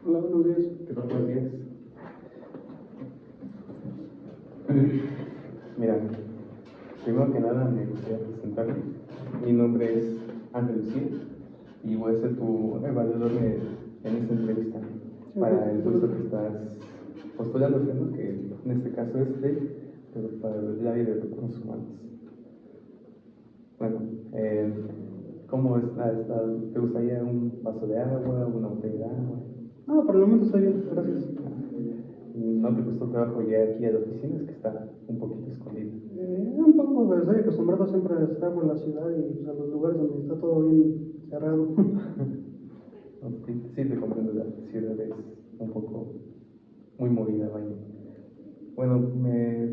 Hola, buenos días. ¿Qué tal? Buenos días. Mira, primero que nada me gustaría presentarme. Mi nombre es Ángel Lucía y voy a ser tu evaluador en esta entrevista para el puesto que estás postulando, ¿no? Que en este caso es pero para el área de recursos humanos. Bueno, ¿cómo ¿te gustaría un vaso de agua, una botella de agua? No, por el momento estoy bien, gracias. ¿No te costó trabajo llegar aquí a la oficina? Es que está un poquito escondida. Un poco, pues, estoy acostumbrado siempre a estar por la ciudad y pues, a los lugares donde está todo bien cerrado. Sí, te comprendo, la ciudad es un poco muy movida, vaya. Bueno, me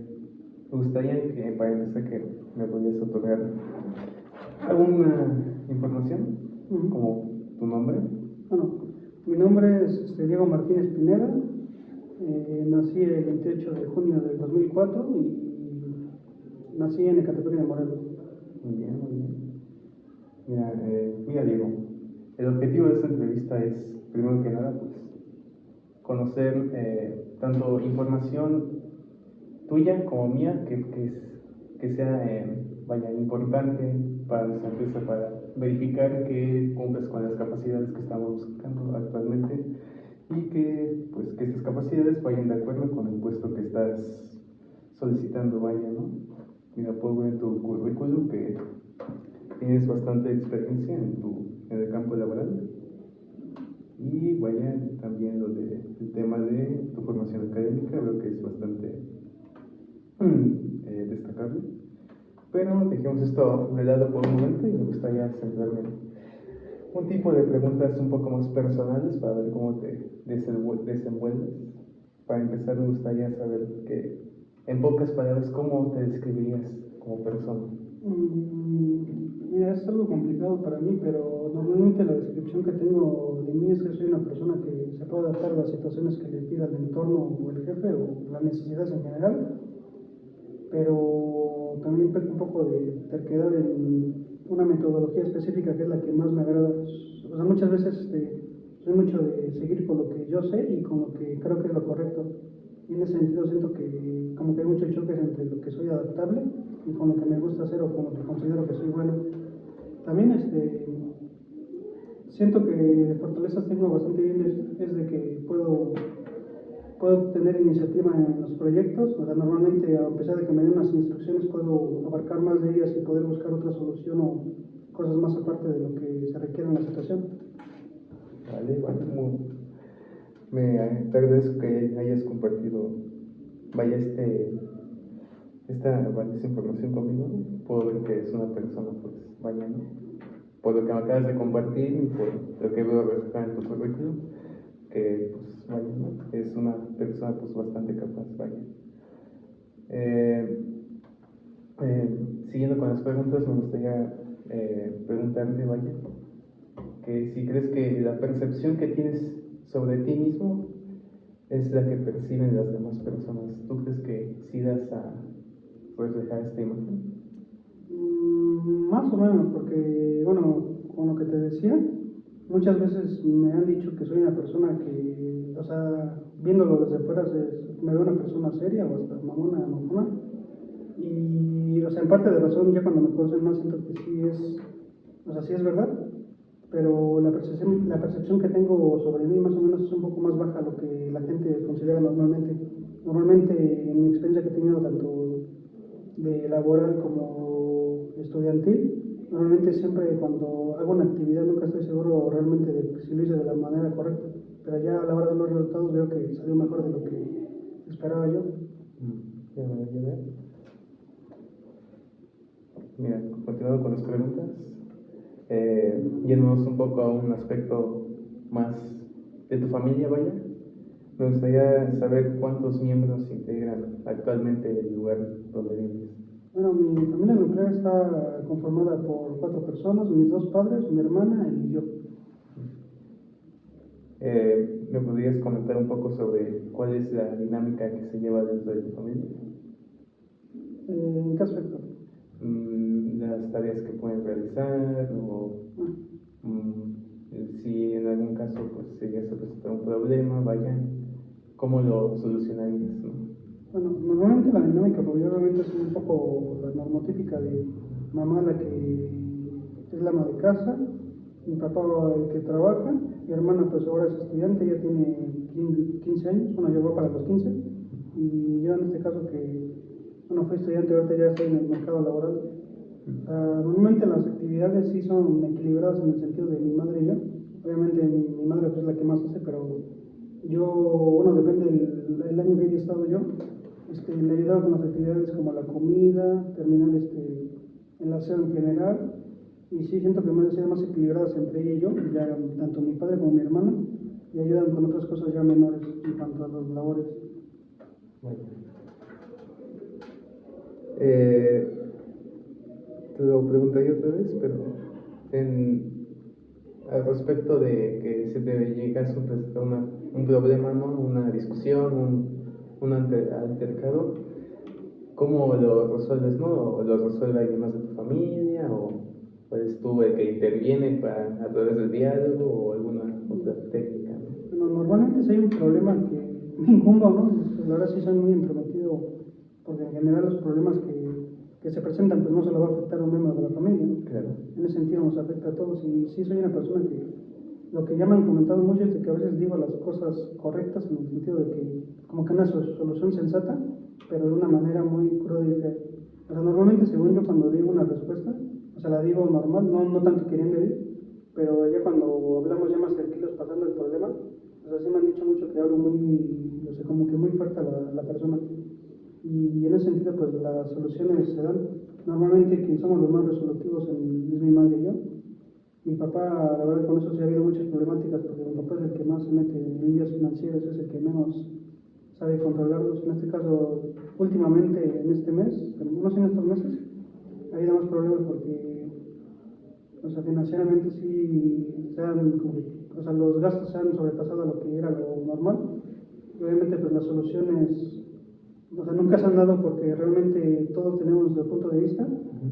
gustaría que para empezar que me podías otorgar alguna información, como tu nombre. Bueno, mi nombre es Diego Martínez Pineda. Nací el 28 de junio del 2004 y nací en Ecatepec de Morelos. Muy bien, muy bien. Mira, Diego, el objetivo de esta entrevista es, primero que nada, pues, conocer tanto información tuya como mía que sea, vaya, importante para nuestra empresa, para verificar que cumples con las capacidades que estamos buscando actualmente y que, pues, que estas capacidades vayan de acuerdo con el puesto que estás solicitando, vaya, ¿no? Mira, puedo ver en tu currículum que tienes bastante experiencia en el campo laboral y vaya, también el tema de tu formación académica, veo que es bastante destacable. Pero dejemos esto de lado por un momento y me gustaría centrarme en un tipo de preguntas un poco más personales para ver cómo te desenvuelves. Para empezar, me gustaría saber que, en pocas palabras, ¿cómo te describirías como persona? Mira, es algo complicado para mí, pero normalmente la descripción que tengo de mí es que soy una persona que se puede adaptar a las situaciones que le pida el entorno o el jefe o las necesidades en general, pero también peco un poco de terquedad en una metodología específica que es la que más me agrada. O sea, muchas veces soy mucho de seguir con lo que yo sé y con lo que creo que es lo correcto. Y en ese sentido siento que como que hay muchos choques entre lo que soy adaptable y con lo que me gusta hacer o con lo que considero que soy bueno. También siento que de fortalezas tengo bastante bien es de que puedo tener iniciativa en los proyectos. O sea, normalmente, a pesar de que me den unas instrucciones, puedo abarcar más de ellas y poder buscar otra solución o cosas más aparte de lo que se requiere en la situación. Vale, te agradezco que hayas compartido, vaya, esta valiosa información conmigo. Puedo ver que es una persona, pues, vaya, ¿no? Por lo que me acabas de compartir y por lo que veo reflejado en tu currículum, que, pues, vaya, ¿no? Es una persona, pues, bastante capaz, vaya. Siguiendo con las preguntas, me gustaría preguntarte, vaya, que si crees que la percepción que tienes sobre ti mismo es la que perciben las demás personas. ¿Tú crees que sí das a reflejar esta imagen? Más o menos, porque, bueno, con lo que te decía, muchas veces me han dicho que soy una persona que, o sea, viéndolo desde fuera, me veo una persona seria o hasta mamona. Y, o sea, en parte de razón, ya cuando me conocen más, siento que sí es verdad, pero la percepción que tengo sobre mí más o menos es un poco más baja a lo que la gente considera normalmente. Normalmente, en mi experiencia que he tenido tanto de laboral como estudiantil, normalmente siempre cuando hago una actividad nunca estoy seguro realmente de si lo hice de la manera correcta, pero ya a la hora de los resultados veo que salió mejor de lo que esperaba yo. Ya veo. Mira, continuando con las preguntas, yéndonos un poco a un aspecto más de tu familia, vaya, me gustaría saber cuántos miembros integran actualmente el lugar donde vives. Bueno, mi familia nuclear está conformada por 4 personas, mis 2 padres, mi hermana y yo. ¿Me podrías comentar un poco sobre cuál es la dinámica que se lleva dentro de tu familia? ¿En qué aspecto? Las tareas que pueden realizar o si en algún caso pues se llega a presentar un problema, vaya, ¿cómo lo solucionarías, no? Bueno, normalmente la dinámica familiar obviamente es un poco la normotípica de mamá la que es la ama de casa, mi papá el que trabaja, mi hermana pues ahora es estudiante, ya tiene 15 años, bueno, ya va para los 15, y yo en este caso que, bueno, fui estudiante, ahorita ya estoy en el mercado laboral. Normalmente las actividades sí son equilibradas en el sentido de mi madre y yo. Obviamente mi madre pues, es la que más hace, pero yo, bueno, depende el año que haya estado yo, le ayudaba con las actividades como la comida, terminar el aseo en general. Y sí siento que me han sido más equilibradas entre ella y yo, ya tanto mi padre como mi hermana, y ayudan con otras cosas ya menores en cuanto a las labores. Bueno. Te lo preguntaría otra vez, pero al respecto de que se te llegase a presentar un problema, ¿no? Una discusión, un altercado, ¿cómo lo resuelves, no? ¿O lo resuelve alguien más de tu familia? ¿O eres tú el que interviene a través del diálogo o alguna otra técnica, ¿no? Bueno, normalmente si hay un problema que me incumba, ¿no? La verdad sí soy muy intrometido, porque en general los problemas que se presentan pues no se lo va a afectar a un miembro de la familia, ¿no? Claro. En ese sentido nos afecta a todos y sí soy una persona que lo que ya me han comentado mucho es de que a veces digo las cosas correctas en el sentido de que como que una solución sensata, pero de una manera muy cruda y fea. O sea, normalmente según yo cuando digo una respuesta, o sea, la digo normal, no tanto queriendo herir, pero ya cuando hablamos ya más tranquilos pasando el problema, o sea, sí me han dicho mucho que hablo muy, o sea, como que muy fuerte a la persona. Y en ese sentido, pues las soluciones se dan. Normalmente quien somos los más resolutivos es mi madre y yo. Mi papá, la verdad, con eso sí ha habido muchas problemáticas, porque mi papá es el que más se mete en líneas financieras, es el que menos sabe controlarlos. En este caso, últimamente, en este mes, no sé en estos meses, ha habido más problemas porque, o sea, financieramente sí o sea, los gastos se han sobrepasado a lo que era lo normal. Y obviamente, pues las soluciones, o sea, nunca se han dado porque realmente todos tenemos nuestro punto de vista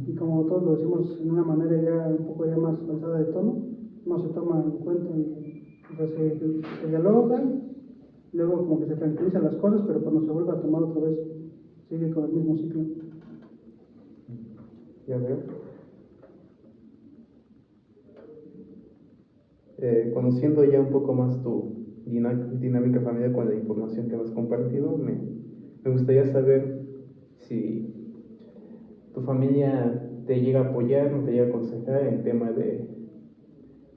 y como todos lo decimos en una manera ya un poco ya más alzada de tono, no se toma en cuenta y o sea, se dialoga, luego como que se tranquilizan las cosas, pero cuando se vuelve a tomar otra vez sigue con el mismo ciclo. Ya veo. Conociendo ya un poco más tu dinámica familiar con la información que me has compartido, me gustaría saber si tu familia te llega a apoyar, no te llega a aconsejar en tema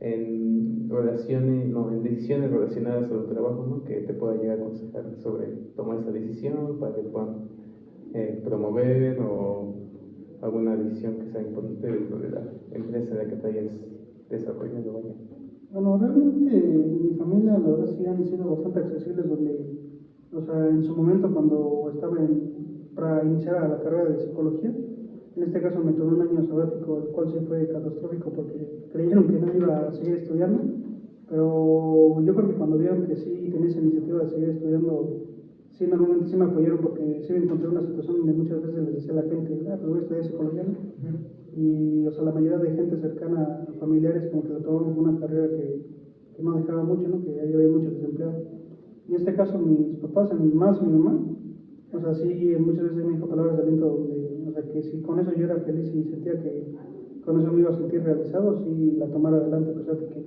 en relaciones, no, en decisiones relacionadas a tu trabajo, ¿no? Que te pueda llegar a aconsejar sobre tomar esa decisión para que puedan promover o alguna decisión que sea importante dentro de la empresa en la que te hayas desarrollado, vaya. Bueno, realmente mi familia la verdad sí han sido bastante accesibles donde, o sea, en su momento cuando estaba para iniciar a la carrera de psicología, en este caso me tomé un año sabático, el cual sí fue catastrófico porque creyeron que no iba a seguir estudiando, pero yo creo que cuando vieron que sí tenía esa iniciativa de seguir estudiando, sí, normalmente sí me apoyaron porque sí me encontré una situación donde muchas veces les decía a la gente, pues voy a estudiar psicología, ¿no? Y, o sea, la mayoría de gente cercana, familiares, como que lo tomaban como una carrera que no dejaba mucho, ¿no? Que ahí había muchos desempleados. En este caso, mis papás, más mi mamá, o sea, sí, muchas veces me dijo palabras de aliento donde, o sea, que si con eso yo era feliz y sentía que con eso me iba a sentir realizado, sí la tomara adelante, a pesar de que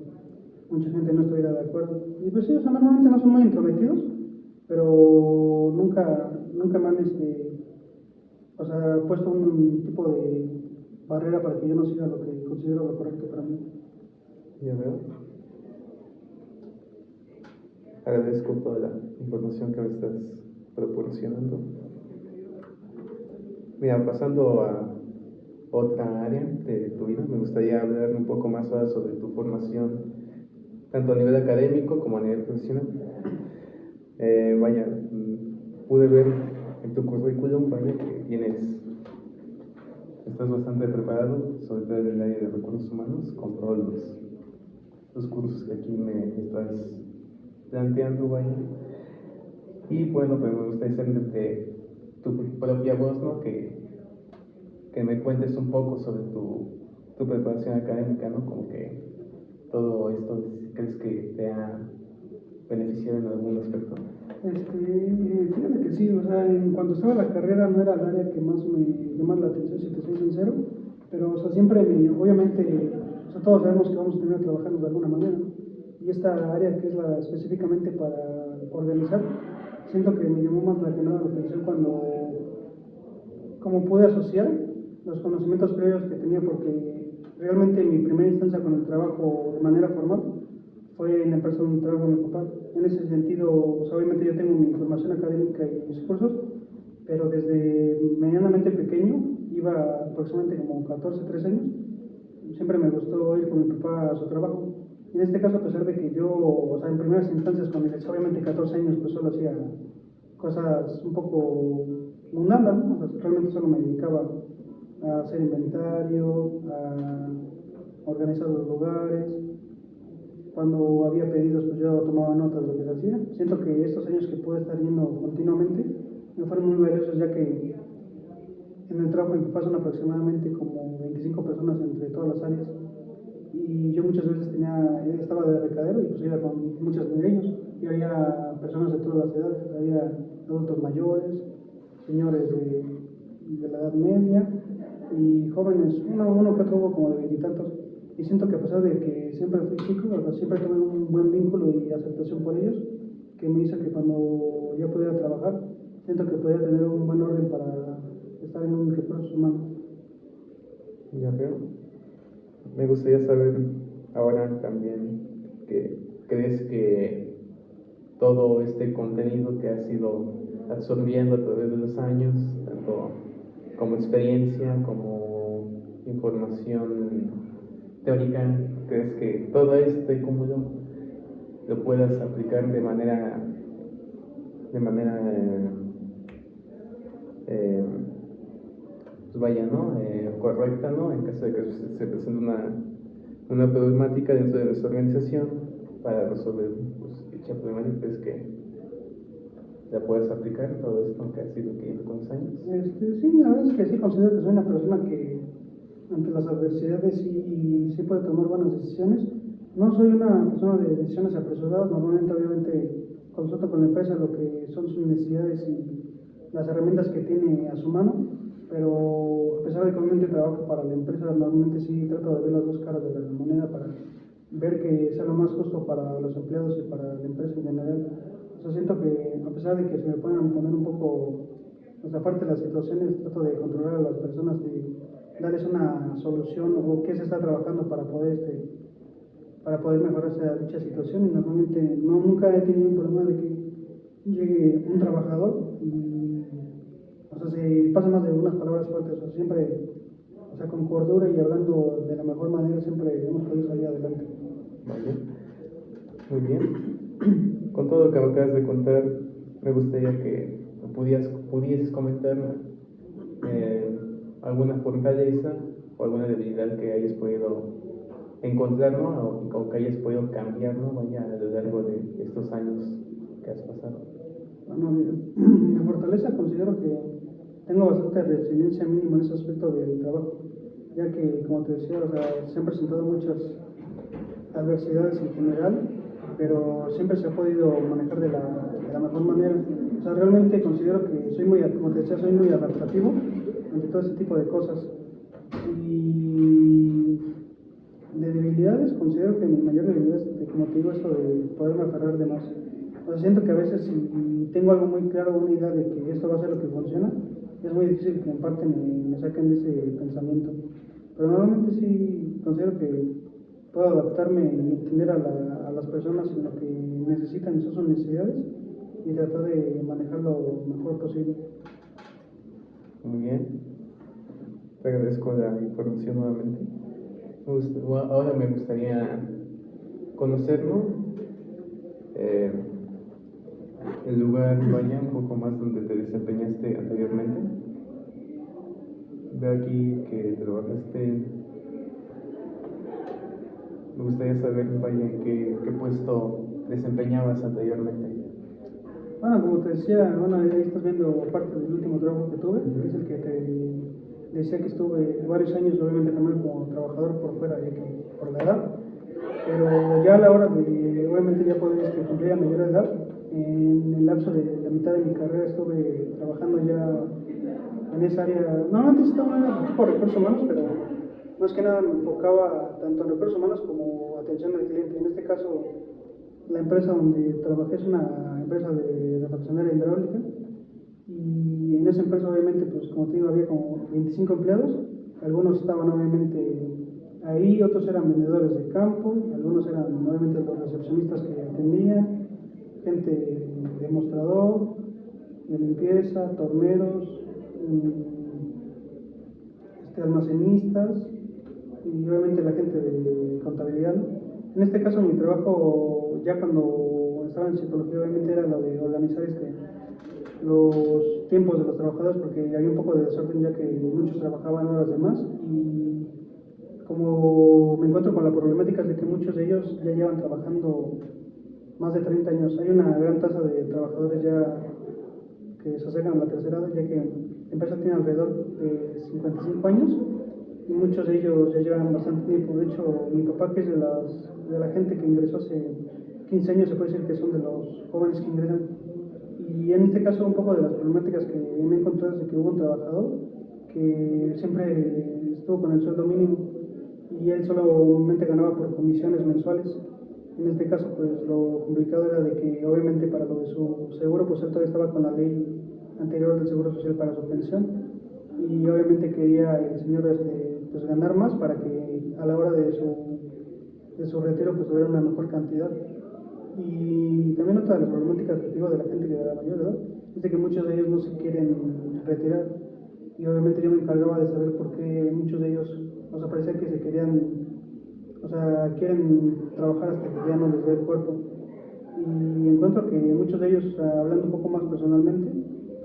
mucha gente no estuviera de acuerdo. Y pues sí, o sea, normalmente no son muy intrometidos, pero nunca me han, o sea, puesto un tipo de barrera para que yo no siga lo que considero lo correcto para mí. Ya veo. Agradezco toda la información que me estás proporcionando. Mira, pasando a otra área de tu vida, me gustaría hablar un poco más ahora sobre tu formación, tanto a nivel académico como a nivel profesional. Vaya, pude ver en tu currículum, vaya, que estás bastante preparado, sobre todo en el área de recursos humanos, con todos los cursos que aquí me estás planteando, vaya. Y bueno, pues me gustaría saber de tu propia voz, ¿no? Que me cuentes un poco sobre tu preparación académica, ¿no? Como que todo esto, ¿crees que te ha beneficiar en algún aspecto? Fíjate que sí, o sea, cuando estaba en la carrera no era el área que más me llamaba la atención, si te soy sincero, pero, o sea, siempre, obviamente, o sea, todos sabemos que vamos a terminar trabajando de alguna manera, ¿no? Y esta área que es la específicamente para organizar, siento que me llamó más que nada la atención como pude asociar los conocimientos previos que tenía, porque realmente mi primera instancia con el trabajo de manera formal fue en la empresa donde trabajo mi papá. En ese sentido, o sea, obviamente yo tengo mi formación académica y mis cursos, pero desde medianamente pequeño, iba aproximadamente como 14, 13 años, siempre me gustó ir con mi papá a su trabajo. En este caso, a pesar de que yo, o sea, en primeras instancias, cuando inicié, obviamente 14 años, pues solo hacía cosas un poco mundanas, ¿no? O sea, realmente solo me dedicaba a hacer inventario, a organizar los lugares. Cuando había pedidos, pues yo tomaba nota de lo que se hacía. Siento que estos años que pude estar yendo continuamente me fueron muy valiosos, ya que en el trabajo de mi papá son aproximadamente como 25 personas entre todas las áreas. Y yo muchas veces estaba de recadero y pues iba con muchos de ellos. Y había personas de todas las edades, había adultos mayores, señores de la edad media y jóvenes, uno que otro hubo como de veintitantos. Y siento que a pesar de que siempre fui chico, o sea, siempre tuve un buen vínculo y aceptación por ellos, que me hizo que cuando ya pudiera trabajar, siento que podía tener un buen orden para estar en un recursos humanos. Ya veo. Me gustaría saber ahora también que crees que todo este contenido que has ido absorbiendo a través de los años, tanto como experiencia, como información teórica, crees que todo este cúmulo lo puedas aplicar de manera eh, pues vaya, ¿no? Correcta, ¿no? En caso de que se presente una problemática dentro de nuestra organización para resolver pues, dicha problemática, es que la puedes aplicar todo esto que has ido adquiriendo con los años. Sí, la verdad es que sí considero que soy una persona que ante las adversidades sí puede tomar buenas decisiones. No soy una persona de decisiones apresuradas, normalmente obviamente consulto con la empresa lo que son sus necesidades y las herramientas que tiene a su mano, pero a pesar de que obviamente trabajo para la empresa, normalmente sí trato de ver las dos caras de la moneda para ver que sea lo más justo para los empleados y para la empresa en general. O sea, siento que a pesar de que se me puedan poner un poco, pues aparte de las situaciones, trato de controlar a las personas y darles una solución o qué se está trabajando para poder mejorar dicha situación. Y normalmente nunca he tenido un problema de que llegue un trabajador y, o sea, se pasa más de unas palabras fuertes, o sea, siempre, o sea, con cordura y hablando de la mejor manera, siempre hemos podido salir adelante. Vale, muy bien. Con todo lo que me acabas de contar, me gustaría que pudieses comentar alguna fortaleza o alguna debilidad que hayas podido encontrar, ¿no? O que hayas podido cambiar, ¿no? Vaya, a lo largo de estos años que has pasado. Bueno, mi fortaleza considero que tengo bastante resiliencia mínima en ese aspecto del trabajo, ya que, como te decía, o sea, se han presentado muchas adversidades en general, pero siempre se ha podido manejar de la mejor manera. O sea, realmente considero que soy muy, como te decía, soy muy adaptativo ante todo ese tipo de cosas. Y de debilidades, considero que mi mayor debilidad es, como te digo, esto de poderme aferrar de más. O sea, siento que a veces si tengo algo muy claro, una idea de que esto va a ser lo que funciona, es muy difícil que en parte me saquen de ese pensamiento. Pero normalmente sí considero que puedo adaptarme y entender a las personas en lo que necesitan y son sus necesidades y tratar de manejar lo mejor posible. Muy bien, te agradezco la información nuevamente. Ahora me gustaría conocer, ¿no? El lugar, vaya, un poco más donde te desempeñaste anteriormente. Veo aquí que trabajaste. Me gustaría saber, vaya, qué puesto desempeñabas anteriormente. Bueno, como te decía, bueno, ahí estás viendo parte del último trabajo que tuve, que es el que te decía que estuve varios años, obviamente primero como trabajador por fuera, ya que por la edad, pero ya a la hora de, obviamente ya poder cumplir la mayor edad, en el lapso de la mitad de mi carrera estuve trabajando ya en esa área. No, antes estaba en el tipo de recursos humanos, pero más que nada me enfocaba tanto en recursos humanos como atención al cliente. En este caso, la empresa donde trabajé es una empresa de refaccionaria hidráulica y en esa empresa obviamente, pues como te digo, había como 25 empleados. Algunos estaban obviamente ahí, otros eran vendedores de campo, algunos eran obviamente los recepcionistas que atendían, gente de mostrador, de limpieza, torneros, almacenistas y obviamente la gente de contabilidad. En este caso mi trabajo ya cuando estaba en psicología obviamente era lo de organizar los tiempos de los trabajadores porque había un poco de desorden ya que muchos trabajaban horas de más y como me encuentro con la problemática de que muchos de ellos ya llevan trabajando más de 30 años. Hay una gran tasa de trabajadores ya que se acercan a la tercera edad, ya que la empresa tiene alrededor de 55 años y muchos de ellos ya llevan bastante tiempo. De hecho, mi papá, que es de la gente que ingresó hace 15 años, se puede decir que son de los jóvenes que ingresan. Y en este caso, un poco de las problemáticas que me he encontrado es de que hubo un trabajador que siempre estuvo con el sueldo mínimo y él solamente ganaba por comisiones mensuales. En este caso, pues lo complicado era de que obviamente para lo de su seguro, pues él todavía estaba con la ley anterior del Seguro Social para su pensión y obviamente quería el señor pues ganar más para que a la hora de su retiro pues tuviera una mejor cantidad. Y también otra de las problemáticas que digo de la gente que de la mayor edad es de que muchos de ellos no se quieren retirar y obviamente yo me encargaba de saber por qué muchos de ellos, o sea, parecía que se querían, o sea, quieren trabajar hasta que ya no les dé el cuerpo. Y encuentro que muchos de ellos, o sea, hablando un poco más personalmente,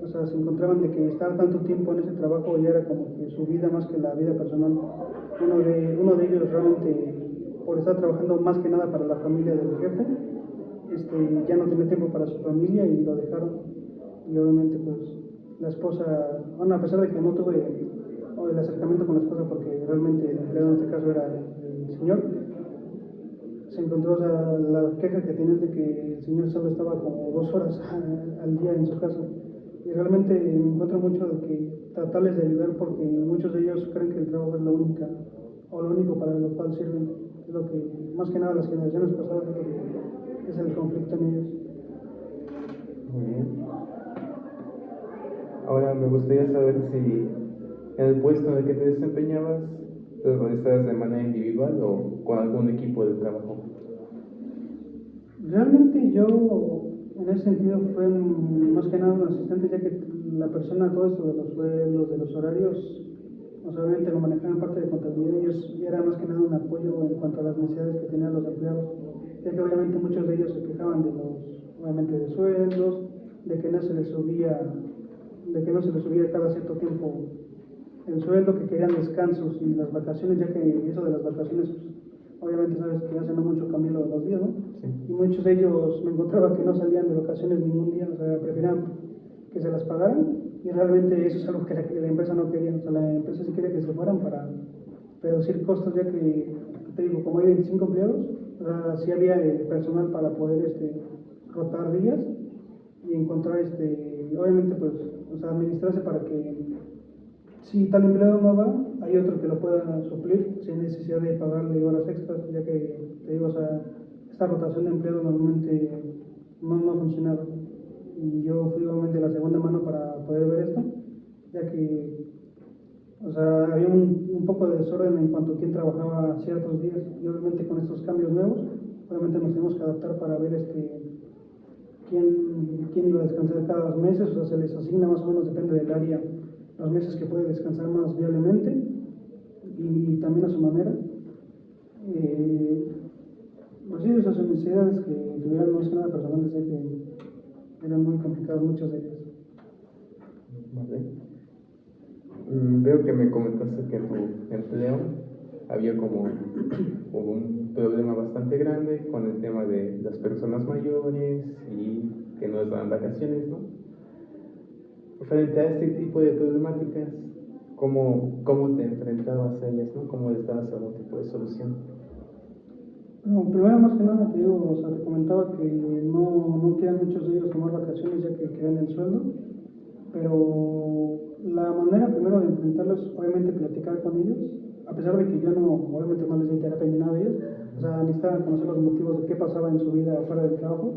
o sea, se encontraban de que estar tanto tiempo en ese trabajo ya era como que su vida más que la vida personal. Uno de ellos realmente, por estar trabajando más que nada para la familia del jefe, ya no tenía tiempo para su familia y lo dejaron. Y obviamente pues la esposa, bueno, a pesar de que no tuve el acercamiento con la esposa porque realmente el empleado en este caso era el señor, se encontró, o sea, la queja que tenía es de que el señor solo estaba como 2 horas al día en su casa. Y realmente me encuentro mucho de que tratarles de ayudar porque muchos de ellos creen que el trabajo es la única o lo único para lo cual sirven. Es lo que, más que nada, las generaciones pasadas es lo que es el conflicto en ellos. Muy bien. Ahora me gustaría saber si en el puesto en el que te desempeñabas lo realizabas de manera individual o con algún equipo de trabajo. Realmente yo en ese sentido fue más que nada un asistente, ya que la persona, todo esto de los sueldos, de los horarios, o sea, obviamente lo manejaban parte de contabilidad y ellos era más que nada un apoyo en cuanto a las necesidades que tenían los empleados, ya que obviamente muchos de ellos se quejaban de obviamente de sueldos, de que no se les subía, de que no se les subía cada cierto tiempo el sueldo, que querían descansos y las vacaciones, ya que eso de las vacaciones, pues, obviamente sabes que hace no mucho cambió lo de los días, ¿no? Sí. Y muchos de ellos me encontraba que no salían de vacaciones ningún día, o sea, preferían que se las pagaran y realmente eso es algo que la empresa no quería, o sea, la empresa sí quería que se fueran para reducir costos, ya que, te digo, como hay 25 empleados, o sea, sí había personal para poder rotar días y encontrar, obviamente, pues, o sea, administrarse para que si tal empleado no va, hay otro que lo pueda suplir sin necesidad de pagarle horas extras, ya que, te digo, o sea, esta rotación de empleados normalmente no funcionaba. Y yo fui obviamente la segunda mano para poder ver esto, ya que, o sea, había un poco de desorden en cuanto a quién trabajaba ciertos días. Y obviamente con estos cambios nuevos, obviamente nos tenemos que adaptar para ver quién iba a descansar cada 2 meses, o sea, se les asigna más o menos, depende del área, los meses que puede descansar más viablemente y también a su manera. Pues sí, esas son necesidades que tuvieron más que nada personales, que eran muy complicadas muchas de ellas. Vale. Veo que me comentaste que en tu empleo había como un problema bastante grande con el tema de las personas mayores y que no les dan vacaciones, ¿no? Frente a este tipo de problemáticas, ¿cómo te enfrentabas a ellas, ¿no? ¿Cómo les dabas algún tipo de solución? No, primero, más que nada, te digo, o sea, te comentaba que no quieren muchos de ellos tomar vacaciones ya que quedan el sueldo, pero la manera primero de enfrentarlos, obviamente platicar con ellos, a pesar de que yo no, obviamente no les di terapia ni nada de ellos, o sea, necesitaban conocer los motivos de qué pasaba en su vida fuera del trabajo,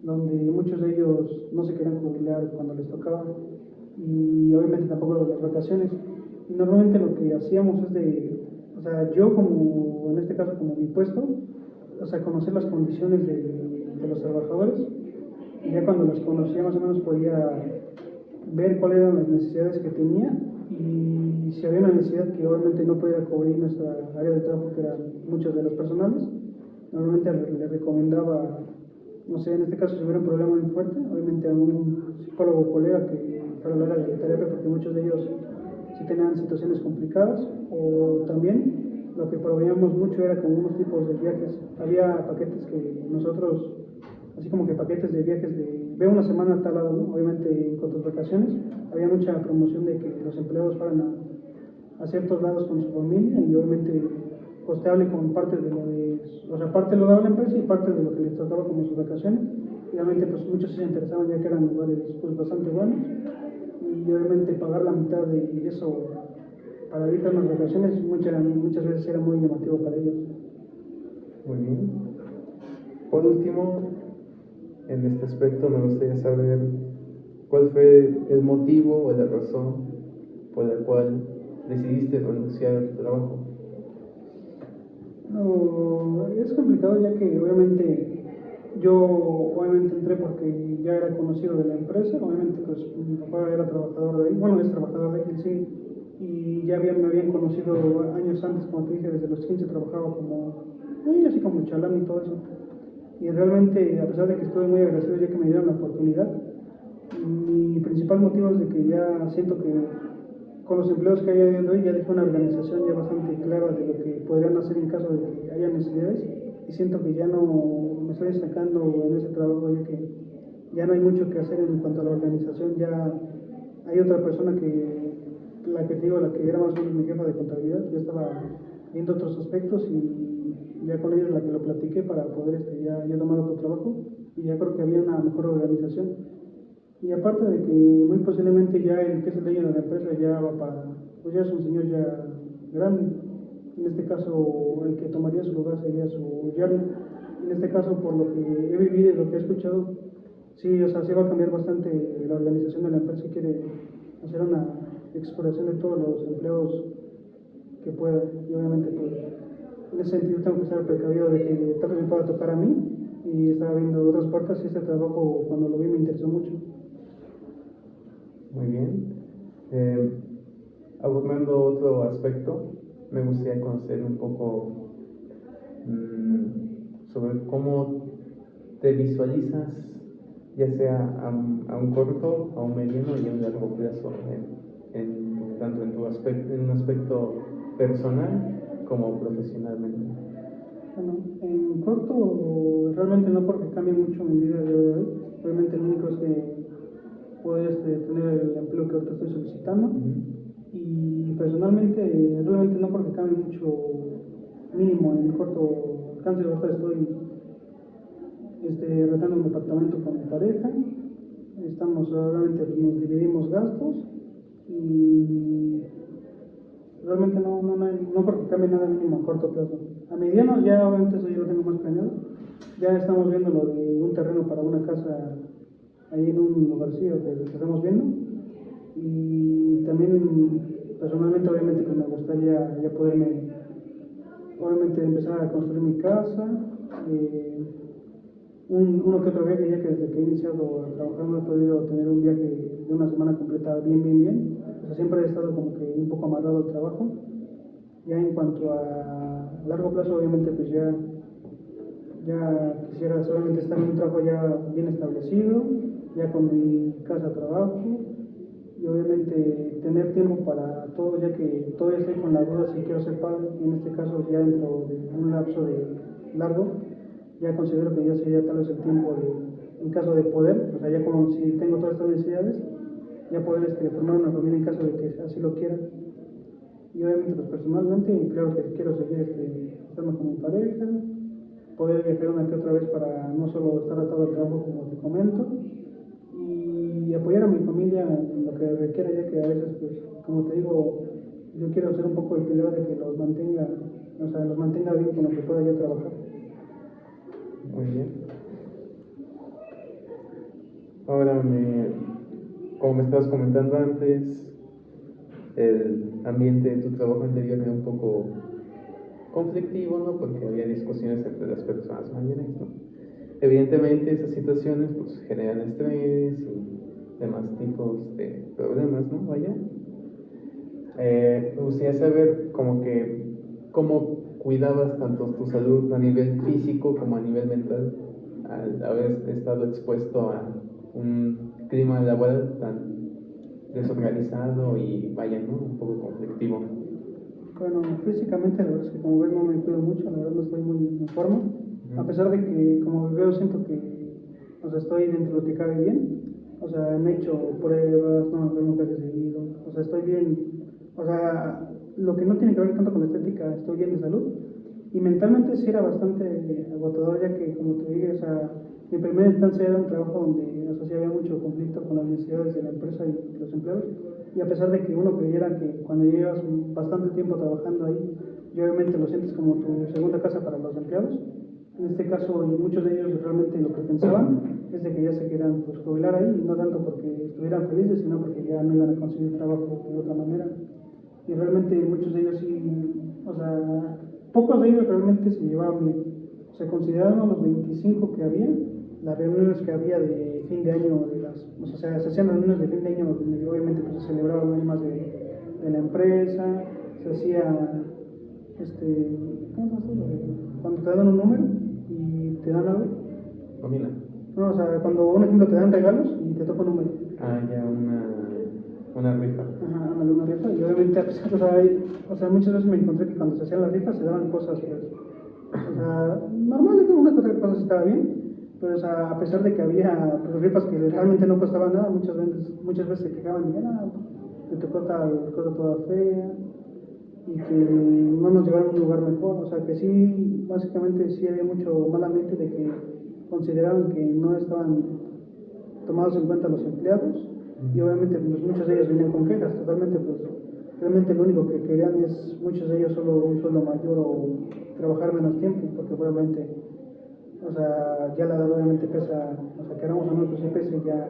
donde muchos de ellos no se querían jubilar cuando les tocaba, y obviamente tampoco las vacaciones. Y normalmente lo que hacíamos es de, o sea, yo como, en este caso como mi puesto, o sea, conocer las condiciones de los trabajadores, y ya cuando las conocía más o menos podía ver cuáles eran las necesidades que tenía y si había una necesidad que obviamente no pudiera cubrir nuestra área de trabajo, que eran muchas de las personales, normalmente le recomendaba, no sé, en este caso si hubiera un problema muy fuerte, obviamente a un psicólogo o colega que fuera al área de terapia, porque muchos de ellos sí tenían situaciones complicadas, o también lo que proveíamos mucho era como unos tipos de viajes. Había paquetes que nosotros, así como que paquetes de viajes de ve una semana a tal lado, ¿no? Obviamente con tus vacaciones, había mucha promoción de que los empleados fueran a ciertos lados con su familia y obviamente costeable con parte de lo de, o sea, parte lo daba la empresa y parte de lo que les tocaba como sus vacaciones. Y obviamente pues muchos se interesaban ya que eran lugares pues bastante buenos y obviamente pagar la mitad de eso para ir a unas vacaciones muchas veces era muy llamativo para ellos. Muy bien. Por último, en este aspecto me gustaría saber cuál fue el motivo o la razón por la cual decidiste renunciar a tu trabajo. No, es complicado ya que obviamente yo obviamente entré porque ya era conocido de la empresa, obviamente pues mi papá era trabajador de ahí, bueno es trabajador de ahí, sí, y ya me habían conocido años antes, como te dije, desde los 15 trabajaba como, así como chalán y todo eso, y realmente a pesar de que estuve muy agradecido ya que me dieron la oportunidad, mi principal motivo es de que ya siento que con los empleos que hay a día de hoy ya dejé una organización ya bastante clara de lo que podrían hacer en caso de que haya necesidades y siento que ya no me estoy destacando en ese trabajo ya que ya no hay mucho que hacer en cuanto a la organización, ya hay otra persona que, la que te digo, la que era más o menos mi jefa de contabilidad, ya estaba viendo otros aspectos y ya con ella es la que lo platiqué para poder ya tomar otro trabajo y ya creo que había una mejor organización. Y aparte de que muy posiblemente ya el que es el dueño de la empresa ya va para, pues ya es un señor ya grande. En este caso, el que tomaría su lugar sería su yerno. En este caso, por lo que he vivido y lo que he escuchado, sí, o sea, sí va a cambiar bastante la organización de la empresa y quiere hacer una exploración de todos los empleados que pueda. Y obviamente, pues, en ese sentido tengo que estar precavido de que tal vez me pueda tocar a mí. Y estaba viendo otras puertas y este trabajo, cuando lo vi, me interesó mucho. Muy bien. Abordando otro aspecto, me gustaría conocer un poco sobre cómo te visualizas, ya sea a un corto, a un mediano y a un largo plazo, tanto en en un aspecto personal como profesionalmente. Bueno, en corto, realmente no porque cambie mucho mi vida de hoy. Realmente lo único es que puedo tener el empleo que ahorita estoy solicitando. Y personalmente, realmente no porque cambie mucho, mínimo en corto alcance. Ahorita estoy rentando un departamento con mi pareja. Estamos, realmente nos dividimos gastos y realmente no porque cambie nada mínimo a corto plazo. A mediano ya obviamente eso yo lo tengo más planeado. Ya estamos viendo lo de un terreno para una casa ahí en un lugarcillo que estamos viendo. Y también personalmente obviamente pues me gustaría ya poderme obviamente empezar a construir mi casa. eh, Uno que otro viaje ya que desde que he iniciado a trabajar no he podido tener un viaje de una semana completa bien. O sea, siempre he estado como que un poco amarrado al trabajo. Ya en cuanto a largo plazo, obviamente, pues ya quisiera solamente estar en un trabajo ya bien establecido, ya con mi casa trabajo y obviamente tener tiempo para todo, ya que todavía estoy con la duda si quiero ser padre y en este caso ya dentro de un lapso de largo, ya considero que ya sería tal vez el tiempo de, en caso de poder, o sea, ya como si tengo todas estas necesidades, ya poder formar una familia en caso de que así lo quiera. Y obviamente pues personalmente claro que quiero seguir estando con mi pareja, otra vez para no solo estar atado al trabajo como te comento y apoyar a mi familia en lo que requiera, ya que a veces, pues, como te digo, yo quiero ser un poco el pilar de que los mantenga, o sea, los mantenga bien con lo que pueda yo trabajar. Muy bien. Ahora, como me estabas comentando antes, el ambiente de tu trabajo anterior era un poco conflictivo, ¿no? Porque había discusiones entre las personas mayores, ¿no? Evidentemente esas situaciones pues generan estrés y demás tipos de problemas, ¿no? Vaya. Me gustaría saber como que cómo cuidabas tanto tu salud a nivel físico como a nivel mental al haber estado expuesto a un clima laboral tan desorganizado y vaya, ¿no? Un poco conflictivo. Bueno, físicamente la verdad es que como ves no me cuido mucho, la verdad no estoy muy en forma, a pesar de que como veo siento que, o sea, estoy dentro de lo que cabe bien, o sea, me he hecho pruebas, no me enfermo casi seguido, o sea, estoy bien, o sea, lo que no tiene que ver tanto con la estética, estoy bien de salud, y mentalmente sí era bastante agotador, ya que como te dije, o sea, mi primera instancia era un trabajo donde, o sea, sí había mucho conflicto con las necesidades de la empresa y los empleados, y a pesar de que uno creyera que cuando llevas bastante tiempo trabajando ahí, y obviamente lo sientes como tu segunda casa para los empleados, en este caso, y muchos de ellos realmente lo que pensaban es de que ya se querían pues, jubilar ahí, y no tanto porque estuvieran felices, sino porque ya no iban a conseguir trabajo de otra manera. Y realmente muchos de ellos sí, o sea, pocos de ellos realmente se llevaban bien. Se consideraban los 25 que había, las reuniones que había de fin de año, o sea, se hacían reuniones de fin de año donde obviamente pues, se celebraban temas de la empresa, se hacía, ¿cómo se hace? Cuando te dan un número y te dan algo. Nómina. No, o sea, cuando, un ejemplo, te dan regalos y te toca un número. Ah, ya, una rifa. Ajá, una rifa. Y obviamente, o sea, muchas veces me encontré que cuando se hacían las rifas se daban cosas, pues, o sea, normales, una que otra cosa estaba bien. Pero, o sea, a pesar de que había pues, rifas que realmente no costaban nada, muchas veces se quejaban y dijeron, me tocó tal cosa toda fea y que no nos llevaron a un lugar mejor. O sea, que sí, básicamente sí había mucho mal ambiente de que consideraban que no estaban tomados en cuenta los empleados y obviamente pues, muchos de ellos venían con quejas, totalmente pues realmente lo único que querían es muchos de ellos solo un sueldo mayor o trabajar menos tiempo, porque obviamente, o sea, ya la edad obviamente pesa, o sea, queramos o no, pues sí pesa, ya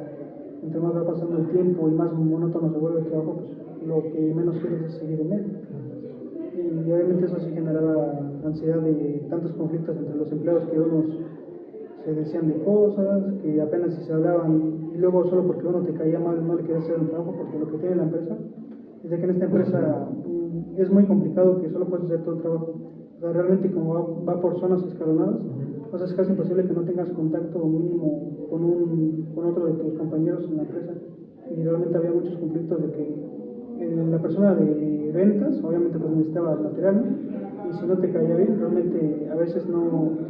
entre más va pasando el tiempo y más monótono se vuelve el trabajo, pues lo que menos quieres es seguir en él. Y obviamente eso sí generaba ansiedad de tantos conflictos entre los empleados que unos se decían de cosas, que apenas si se hablaban, y luego solo porque uno te caía mal no le querías hacer el trabajo, porque lo que tiene la empresa es de que en esta empresa es muy complicado que solo puedes hacer todo el trabajo. O sea, realmente como va por zonas escalonadas, pues es casi imposible que no tengas contacto mínimo con otro de tus compañeros en la empresa. Y realmente había muchos conflictos de que la persona de ventas, obviamente pues necesitaba el material, ¿no? Y si no te caía bien, realmente a veces no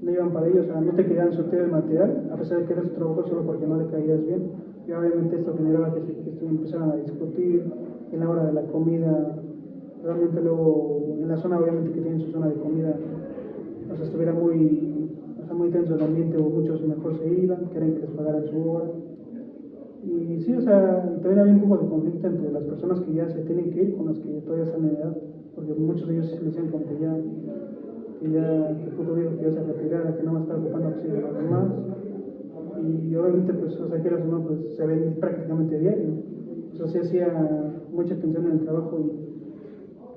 iban para ellos, o sea, no te querían surtir el material, a pesar de que era su trabajo solo porque no le caías bien. Y obviamente esto generaba que empezaran a discutir en la hora de la comida. Realmente luego, en la zona obviamente que tienen su zona de comida, o sea, estuviera o sea, muy tenso el ambiente, o muchos mejor se iban, querían que les pagaran su hora. Y sí, o sea, también había un poco de conflicto entre las personas que ya se tienen que ir con las que todavía están en edad, porque muchos de ellos sí decían como que puto viejo que ya se retirara, que no va a estar ocupando oxígeno a los demás. Y obviamente, pues, o sea, quieras o no, pues se ven prácticamente diario. O sea, sí hacía mucha tensión en el trabajo y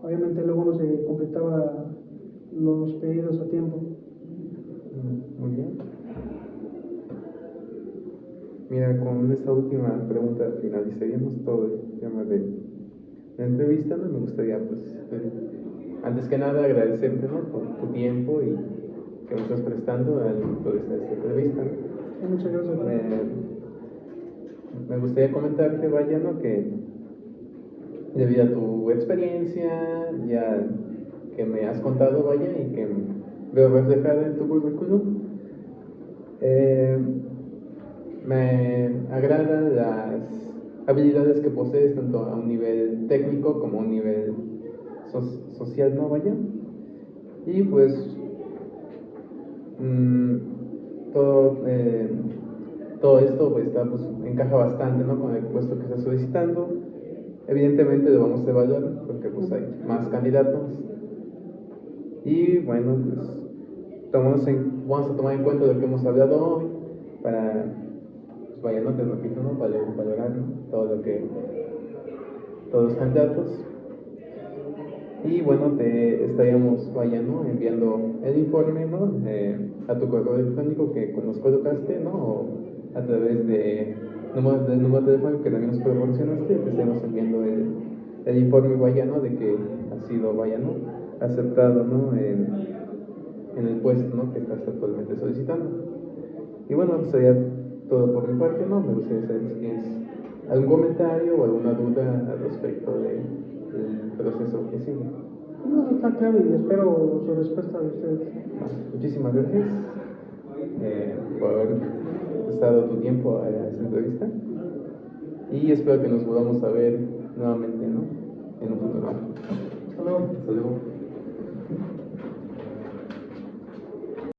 obviamente luego no se completaba los pedidos a tiempo. Muy bien. Mira, con esta última pregunta finalizaríamos todo el tema de la entrevista. ¿No? Me gustaría, pues, antes que nada agradecerte, ¿no? Por tu tiempo y que me estás prestando al toda esta entrevista. Muchas gracias. Me gustaría comentarte, vaya, ¿no? Que debido a tu experiencia, ya que me has contado, vaya, y que veo reflejada en tu currículum, me agradan las habilidades que posees tanto a un nivel técnico como a un nivel social, ¿no? Vaya. Y pues todo, todo esto pues, encaja bastante, ¿no? Con el puesto que estás solicitando. Evidentemente lo vamos a evaluar porque pues, hay más candidatos. Y bueno, pues vamos a tomar en cuenta lo que hemos hablado hoy para, pues vaya, no te repito, ¿no? Valorar, ¿no? Todos los candidatos. Y bueno, te estaríamos, vaya, ¿no? Enviando el informe, ¿no? A tu correo electrónico que nos colocaste, ¿no? O a través del número de teléfono que también nos proporcionaste, te estaremos enviando el informe, vaya, ¿no? De que ha sido, vaya, ¿no? Aceptado, ¿no? En el puesto, ¿no? Que estás actualmente solicitando. Y bueno, pues sería todo por mi parte, ¿no? Me gustaría saber si tienes algún comentario o alguna duda al respecto del proceso que sigue. No, está claro y espero su respuesta de ustedes. Muchísimas gracias por haber prestado tu tiempo a esta entrevista y espero que nos volvamos a ver nuevamente, ¿no? En un futuro. Hasta luego. Hasta luego.